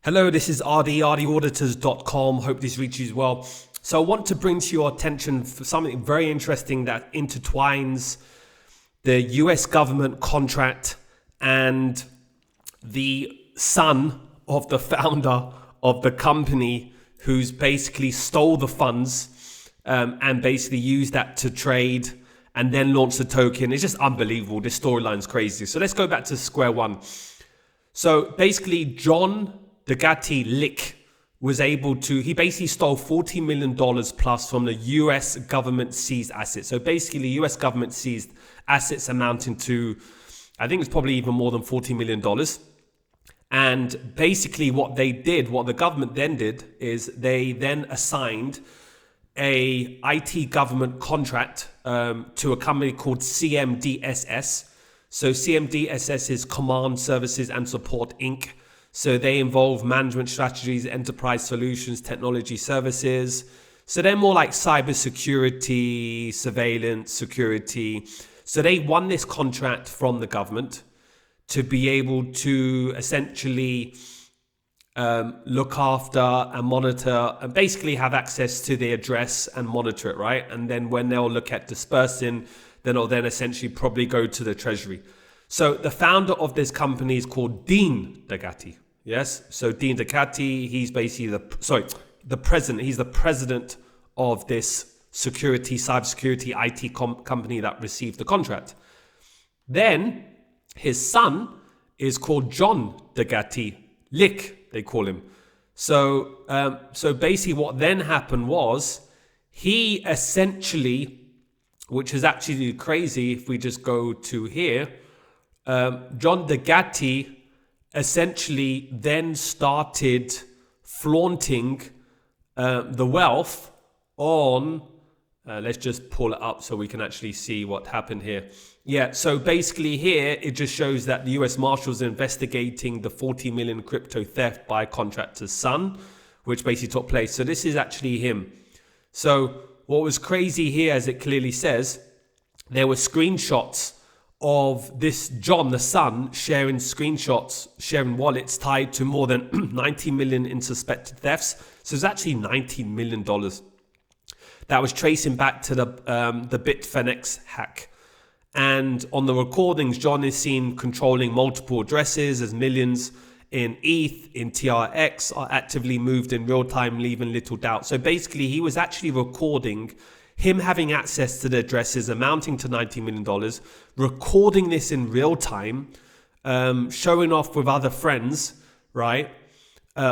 Hello, this is RD, rdauditors.com. Hope this reaches you well. So I want to bring to your attention for something very interesting that intertwines the US government contract and the son of the founder of the company who's basically stole the funds and basically used that to trade and then launched the token. It's just unbelievable. This storyline's crazy. So let's go back to square one. So basically, John Degatti Lick was able to, he basically stole $40 million plus from the US government seized assets. So basically the US government seized assets amounting to, I think it's probably even more than $40 million. And basically what the government then did is they then assigned a IT government contract to a company called CMDSS. So CMDSS is Command Services and Support Inc. So they involve management strategies, enterprise solutions, technology services. So they're more like cybersecurity, surveillance, security. So they won this contract from the government to be able to essentially look after and monitor and basically have access to the address and monitor it, right? And then when they'll look at dispersing, then it'll then essentially probably go to the treasury. So the founder of this company is called Dean Degatti. Yes. So Dean Degatti, he's basically the president. He's the president of this cybersecurity IT company that received the contract. Then his son is called John Degatti Lick, they call him. So basically what then happened was he essentially, which is actually crazy if we just go to here, John Degatti essentially then started flaunting the wealth on, let's just pull it up so we can actually see what happened here. Yeah, so basically here, it just shows that the US Marshals are investigating the 40 million crypto theft by a contractor's son, which basically took place. So this is actually him. So what was crazy here, as it clearly says, there were screenshots of this John, the son, sharing wallets tied to more than 90 million in suspected thefts. So it's actually $19 million that was tracing back to the Bitfinex hack. And on the recordings, John is seen controlling multiple addresses as millions in ETH, in TRX are actively moved in real time, leaving little doubt. So basically, he was actually recording him having access to the addresses amounting to $90 million, recording this in real time, showing off with other friends, right?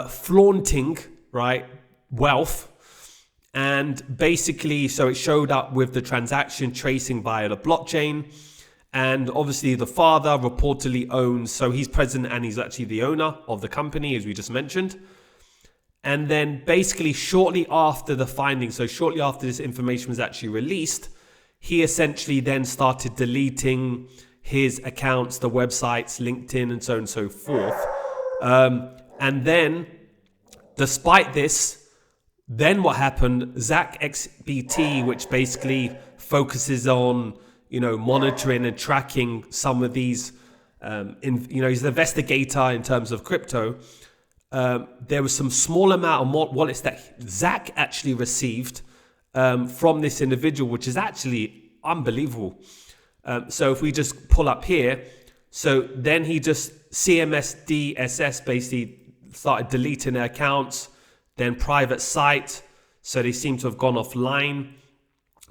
Flaunting, right? Wealth. And basically, so it showed up with the transaction tracing via the blockchain. And obviously the father reportedly owns, so he's president and he's actually the owner of the company, as we just mentioned. And then basically shortly after the findings, so shortly after this information was actually released, he essentially then started deleting his accounts, the websites, LinkedIn, and so on and so forth. And then, despite this, then what happened, ZachXBT, which basically focuses on, monitoring and tracking some of these, he's an investigator in terms of crypto. There was some small amount of wallets that Zach actually received from this individual, which is actually unbelievable. So if we just pull up here, so then he just CMSDSS basically started deleting their accounts, then private site. So they seem to have gone offline,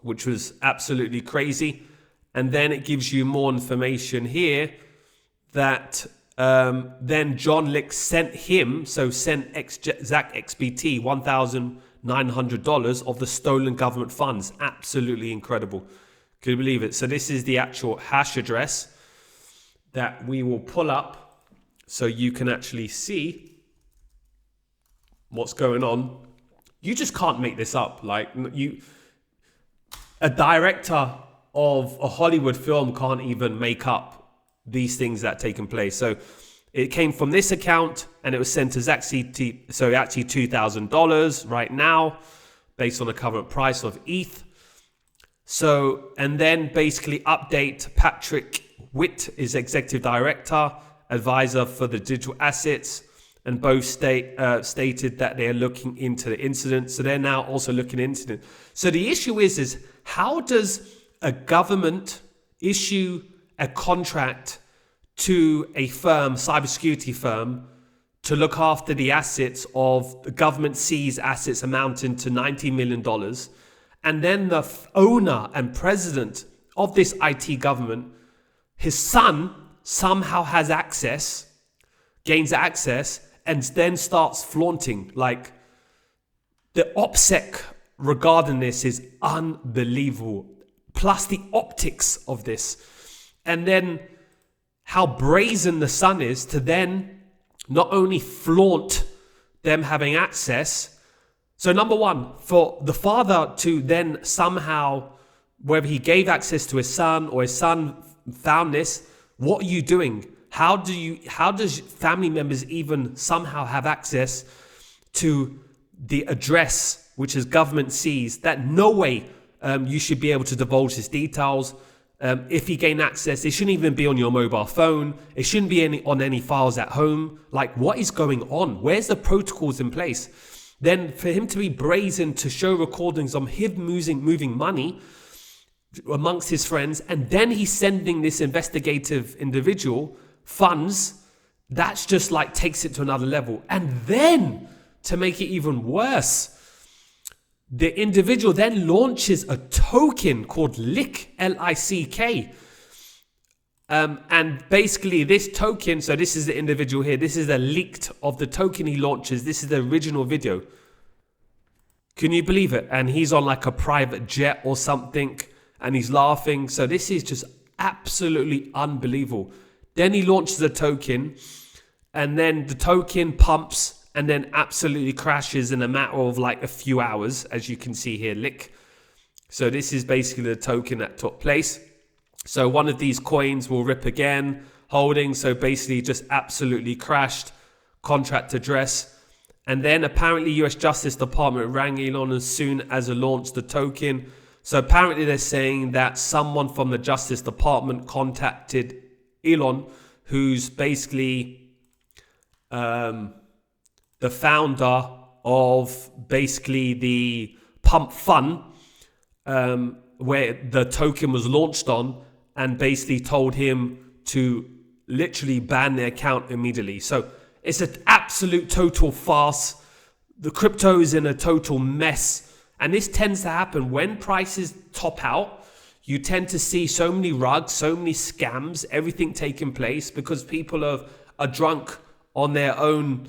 which was absolutely crazy. And then it gives you more information here that then John Lick sent ZachXBT $1,900 of the stolen government funds. Absolutely incredible. Could you believe it? So this is the actual hash address that we will pull up so you can actually see what's going on. You just can't make this up. A director of a Hollywood film can't even make up these things that taken place. So it came from this account and it was sent to ZachXBT. So actually $2,000 right now, based on the current price of ETH. So, and then basically update, Patrick Witt is executive director, advisor for the digital assets. and both stated that they're looking into the incident. So they're now also looking into it. So the issue is how does a government issue a contract to a firm, cybersecurity firm, to look after the assets of the government seized assets amounting to $90 million. And then the owner and president of this IT government, his son somehow has access, gains access, and then starts flaunting. Like, the OPSEC regarding this is unbelievable. Plus the optics of this. And then how brazen the son is to then not only flaunt them having access. So number one, for the father to then somehow, whether he gave access to his son or his son found this, what are you doing? How does family members even somehow have access to the address which is government seized? That no way you should be able to divulge his details. If you gain access, it shouldn't even be on your mobile phone. It shouldn't be on any files at home. Like, what is going on? Where's the protocols in place? Then for him to be brazen to show recordings of him moving money amongst his friends, and then he's sending this investigative individual funds, that's just like takes it to another level. And then to make it even worse, the individual then launches a token called LICK, L-I-C-K. And basically this token, so this is the individual here, this is the leaked of the token he launches. This is the original video. Can you believe it? And he's on like a private jet or something and he's laughing. So this is just absolutely unbelievable. Then he launches a token and then the token pumps and then absolutely crashes in a matter of like a few hours, as you can see here, LICK. So this is basically the token that took place. So one of these coins will rip again, holding. So basically just absolutely crashed, contract address. And then apparently US Justice Department rang Elon as soon as it launched the token. So apparently they're saying that someone from the Justice Department contacted Elon, who's basically the founder of basically the Pump Fund, where the token was launched on, and basically told him to literally ban the account immediately. So it's an absolute total farce. The crypto is in a total mess. And this tends to happen when prices top out. You tend to see so many rugs, so many scams, everything taking place because people are drunk on their own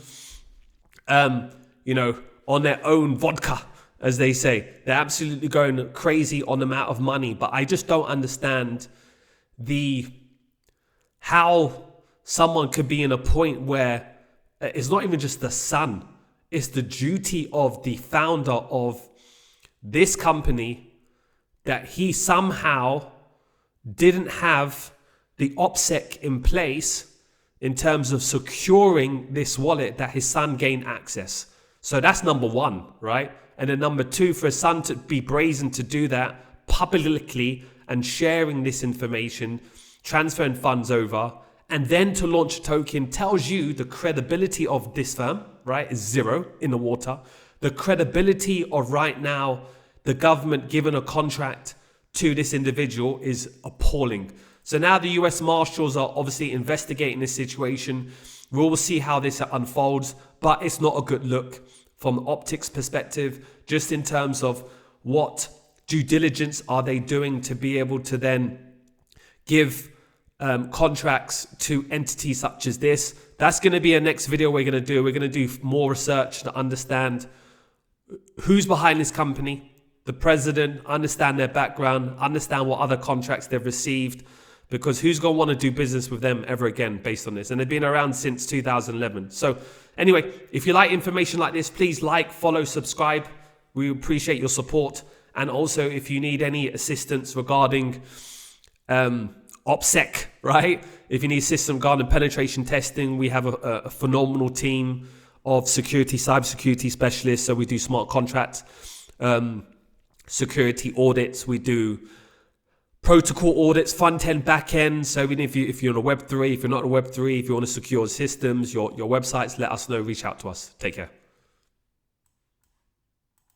on their own vodka, as they say. They're absolutely going crazy on the amount of money. But I just don't understand how someone could be in a point where it's not even just the son. It's the duty of the founder of this company that he somehow didn't have the OPSEC in place in terms of securing this wallet that his son gained access. So that's number one, right? And then number two, for his son to be brazen to do that publicly and sharing this information, transferring funds over, and then to launch a token tells you the credibility of this firm, right, is zero in the water. The credibility of right now, the government giving a contract to this individual is appalling. So now the US Marshals are obviously investigating this situation. We'll see how this unfolds, but it's not a good look from an optics perspective, just in terms of what due diligence are they doing to be able to then give contracts to entities such as this. That's going to be a next video we're going to do. We're going to do more research to understand who's behind this company, the president, understand their background, understand what other contracts they've received, because who's going to want to do business with them ever again based on this? And they've been around since 2011. So anyway, if you like information like this, please like, follow, subscribe. We appreciate your support. And also, if you need any assistance regarding OPSEC, right? If you need system regarding penetration testing, we have a phenomenal team of cybersecurity specialists. So we do smart contracts, security audits. We do protocol audits, front end, back end. So even if you're on a Web3, if you're not on a Web3, if you want to secure systems, your websites, let us know, reach out to us. Take care.